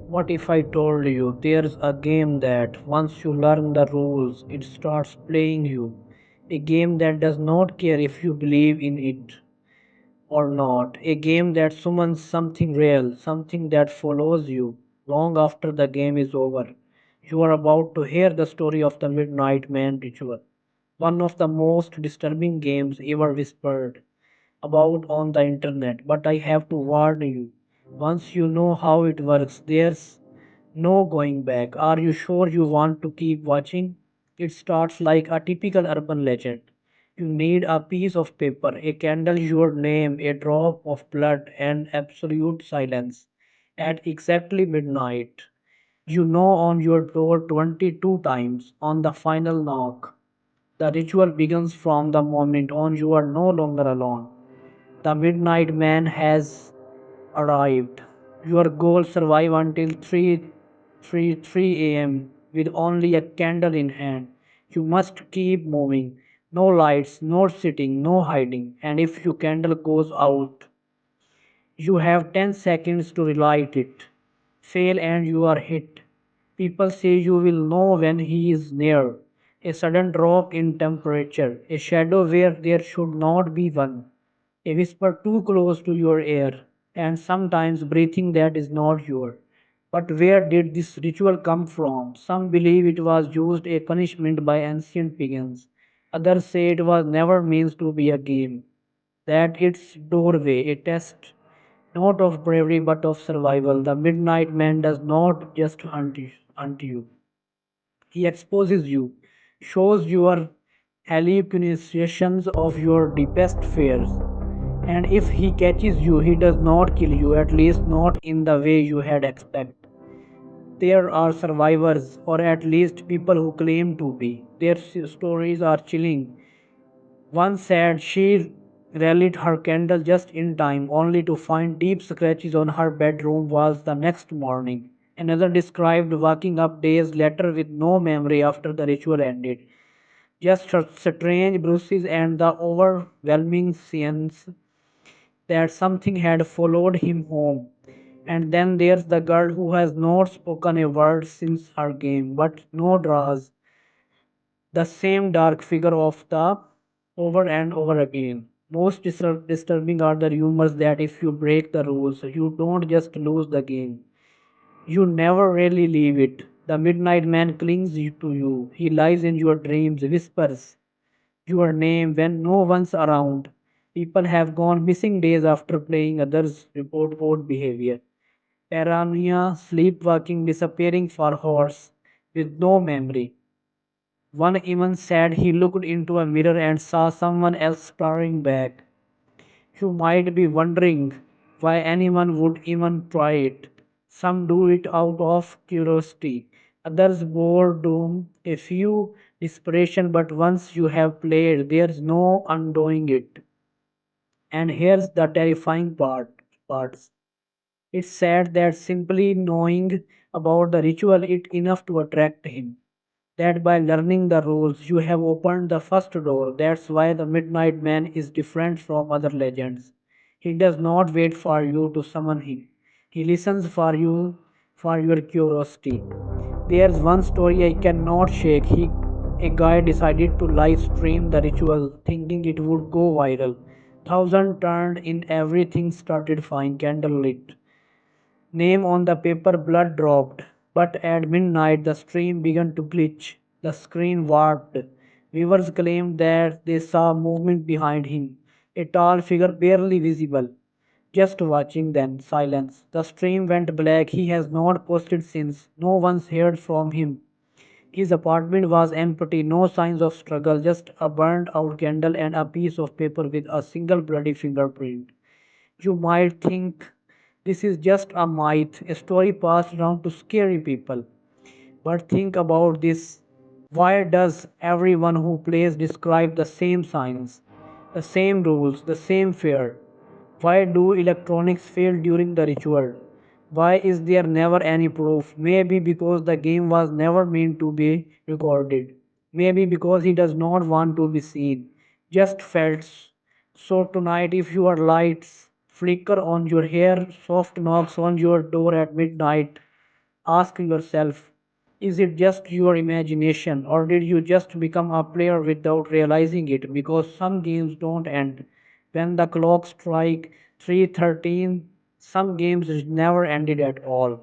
What if I told you there's a game that once you learn the rules, it starts playing you? A game that does not care if you believe in it or not. A game that summons something real, something that follows you long after the game is over. You are about to hear the story of the Midnight Man ritual, one of the most disturbing games ever whispered about on the internet. But I have to warn you, once you know how it works, there's no going back. Are you sure you want to keep watching? It starts like a typical urban legend. You need a piece of paper, a candle, your name, a drop of blood, and absolute silence. At exactly midnight, you knock on your door 22 times. On the final knock, the ritual begins from the moment on you are no longer alone. The midnight man has arrived. Your goal survive until 3 a.m. with only a candle in hand. You must keep moving. No lights, no sitting, no hiding. And if your candle goes out, you have 10 seconds to relight it. Fail and you are hit. People say you will know when he is near. A sudden drop in temperature, a shadow where there should not be one, a whisper too close to your ear, and sometimes breathing that is not yours. But where did this ritual come from? Some believe it was used a punishment by ancient pagans. Others say it was never meant to be a game. That its doorway, a test not of bravery but of survival. The midnight man does not just hunt you. He exposes you, shows your hallucinations of your deepest fears. And if he catches you, he does not kill you, at least not in the way you had expected. There are survivors, or at least people who claim to be. Their stories are chilling. One said she relit her candle just in time, only to find deep scratches on her bedroom walls the next morning. Another described waking up days later with no memory after the ritual ended. Just strange bruises and the overwhelming sense that something had followed him home. And then there's the girl who has not spoken a word since her game, but no draws, the same dark figure of the over and over again. Most disturbing are the rumors that if you break the rules, you don't just lose the game. You never really leave it. The midnight man clings to you. He lies in your dreams, whispers your name when no one's around. People have gone missing days after playing, others report odd behavior. Paranoia, sleepwalking, disappearing for hours with no memory. One even said he looked into a mirror and saw someone else staring back. You might be wondering why anyone would even try it. Some do it out of curiosity, others boredom, a few desperation, but once you have played, there's no undoing it. And here's the terrifying parts. It's sad that simply knowing about the ritual it enough to attract him that by learning the rules you have opened the first door. That's why the Midnight Man is different from other legends. He does not wait for you to summon him. He listens for you for your curiosity. There's one story I cannot shake. A guy decided to live stream the ritual thinking it would go viral. Thousand turned in, everything started fine, candlelit. Name on the paper, blood dropped. But at midnight, the stream began to glitch. The screen warped. Viewers claimed that they saw movement behind him, a tall figure barely visible. Just watching, then silence. The stream went black. He has not posted since. No one's heard from him. His apartment was empty, no signs of struggle, just a burned out candle and a piece of paper with a single bloody fingerprint. You might think this is just a myth, a story passed down to scary people. But think about this. Why does everyone who plays describe the same signs, the same rules, the same fear? Why do electronics fail during the ritual? Why is there never any proof? Maybe because the game was never meant to be recorded. Maybe because he does not want to be seen, just felt. So tonight, if your lights flicker on your hair, soft knocks on your door at midnight, Ask yourself, is it just your imagination or did you just become a player without realizing it? Because some games don't end when the clock strike 3:13. Some games never ended at all.